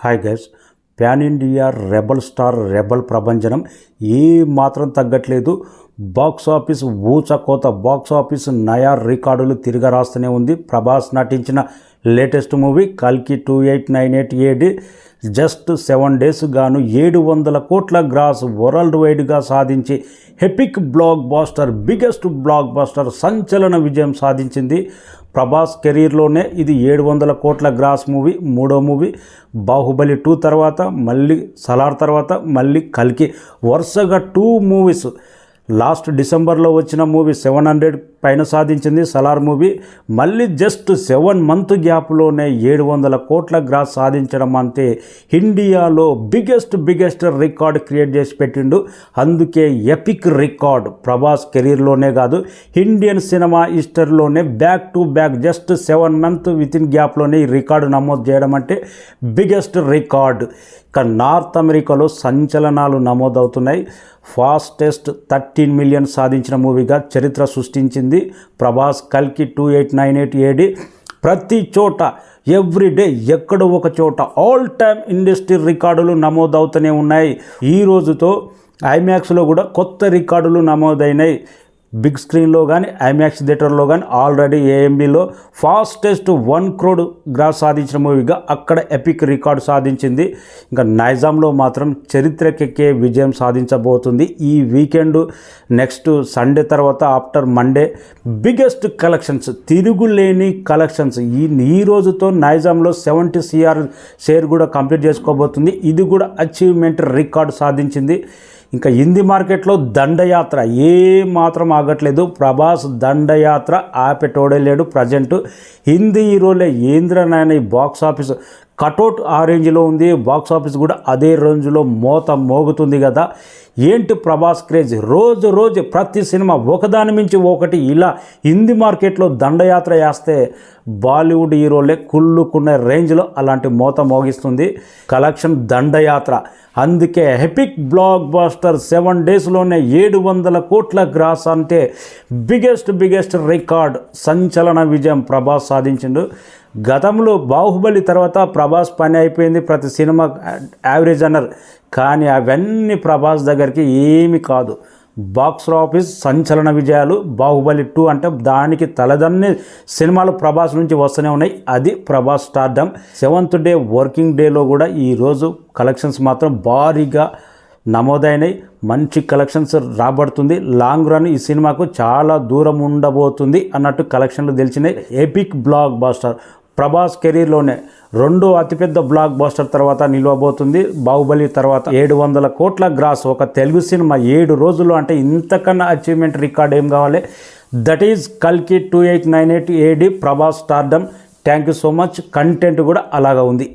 Hi guys, pan India rebel star rebel ప్రభంజనం ఏ మాత్రం తగ్గట్లేదు. బాక్స్ ఆఫీస్ ఊచకోత, బాక్స్ ఆఫీస్ నయా రికార్డులు తిరగరాస్తూనే ఉంది. ప్రభాస్ నటించిన లేటెస్ట్ మూవీ కల్కి 2898 AD జస్ట్ 7 days గాను 700 కోట్ల గ్రాస్ వరల్డ్ వైడ్గా సాధించి epic blockbuster, biggest blockbuster సంచలన విజయం సాధించింది. ప్రభాస్ కెరీర్లోనే ఇది 700 కోట్ల గ్రాస్ మూవీ, మూడో మూవీ. బాహుబలి 2 తర్వాత మళ్ళీ సలార్ తర్వాత మళ్ళీ కల్కి, వరుసగా 2 మూవీస్. లాస్ట్ డిసెంబర్లో వచ్చిన మూవీ 700 పైన సాధించింది సలార్ మూవీ. మళ్ళీ జస్ట్ 7 month గ్యాప్లోనే 700 కోట్ల గ్రాస్ సాధించడం అంతే ఇండియాలో బిగ్గెస్ట్ రికార్డ్ క్రియేట్ చేసి పెట్టిండు. అందుకే ఎపిక్ రికార్డ్ ప్రభాస్ కెరీర్లోనే కాదు, ఇండియన్ సినిమా హిస్టరీలోనే back to back just 7 month within గ్యాప్లోనే ఈ రికార్డు నమోదు చేయడం అంటే బిగ్గెస్ట్ రికార్డ్. ఇక నార్త్ అమెరికాలో సంచలనాలు నమోదవుతున్నాయి. ఫాస్టెస్ట్ 13 million సాధించిన మూవీగా చరిత్ర సృష్టించింది ప్రభాస్ కల్కి 2898 AD. ప్రతి చోట ఎవ్రీడే ఎక్కడో ఒక చోట ఆల్ టైమ్ ఇండస్ట్రీ రికార్డులు నమోదవుతూనే ఉన్నాయి. ఈ రోజుతో ఐమాక్స్లో కూడా కొత్త రికార్డులు నమోదైనాయి. బిగ్ స్క్రీన్లో కానీ ఐమాక్స్ థియేటర్లో కానీ ఆల్రెడీ ఏఎంబీలో ఫాస్టెస్ట్ 1 crore గ్రాస్ సాధించిన మూవీగా అక్కడ ఎపిక్ రికార్డు సాధించింది. ఇంకా నైజాంలో మాత్రం చరిత్రకెక్కే విజయం సాధించబోతుంది. ఈ వీకెండ్ నెక్స్ట్ సండే తర్వాత ఆఫ్టర్ మండే బిగ్గెస్ట్ కలెక్షన్స్, తిరుగులేని కలెక్షన్స్. ఈ రోజుతో నైజాంలో 70 CR షేర్ కూడా కంప్లీట్ చేసుకోబోతుంది. ఇది కూడా అచీవ్మెంట్ రికార్డు సాధించింది. ఇంకా హిందీ మార్కెట్లో దండయాత్ర ఏ మాత్రం ఆగట్లేదు. ప్రభాస్ దండయాత్ర ఆపేటోడే లేడు. ప్రజెంట్ హిందీ హీరోలే ఏంద్రనైనా బాక్స్ ఆఫీస్ కటౌట్ ఆ రేంజ్లో ఉంది. బాక్స్ ఆఫీస్ కూడా అదే రేంజ్లో మోత మోగుతుంది కదా. ఏంటి ప్రభాస్ క్రేజ్, రోజు ప్రతి సినిమా ఒకదాని మించి ఒకటి ఇలా హిందీ మార్కెట్లో దండయాత్ర వేస్తే బాలీవుడ్ హీరోలే కుళ్ళుకున్న రేంజ్లో అలాంటి మోత మోగిస్తుంది కలెక్షన్ దండయాత్ర. అందుకే ఎపిక్ బ్లాక్ బాస్టర్ 7 daysలోనే 700 కోట్ల గ్రాస్ అంటే బిగ్గెస్ట్ రికార్డ్, సంచలన విజయం ప్రభాస్ సాధించిండు. గతంలో బాహుబలి తర్వాత ప్రభాస్ పని అయిపోయింది, ప్రతి సినిమా యావరేజ్ అన్నారు. కానీ అవన్నీ ప్రభాస్ దగ్గరికి ఏమి కాదు. బాక్స్ ఆఫీస్ సంచలన విజయాలు. బాహుబలి 2 అంటే దానికి తలదన్ని సినిమాలు ప్రభాస్ నుంచి వస్తూనే ఉన్నాయి. అది Prabhas stardom. 7th day working డేలో కూడా ఈరోజు కలెక్షన్స్ మాత్రం భారీగా నమోదైనాయి. మంచి కలెక్షన్స్ రాబడుతుంది. లాంగ్ రన్ ఈ సినిమాకు చాలా దూరం ఉండబోతుంది అన్నట్టు కలెక్షన్లు తెలిసినాయి. ఎపిక్ బ్లాక్ బాస్టర్ ప్రభాస్ కెరీర్లోనే రెండో అతిపెద్ద బ్లాక్ బాస్టర్ తర్వాత నిలవబోతుంది. బాహుబలి తర్వాత 700 కోట్ల గ్రాస్ ఒక తెలుగు సినిమా 7 రోజుల్లో అంటే ఇంతకన్నా అచీవ్మెంట్ రికార్డ్ ఏం కావాలి. దట్ ఈజ్ కల్కి 2898 AD Prabhas stardom. Thank you so much. Content కూడా అలాగా ఉంది.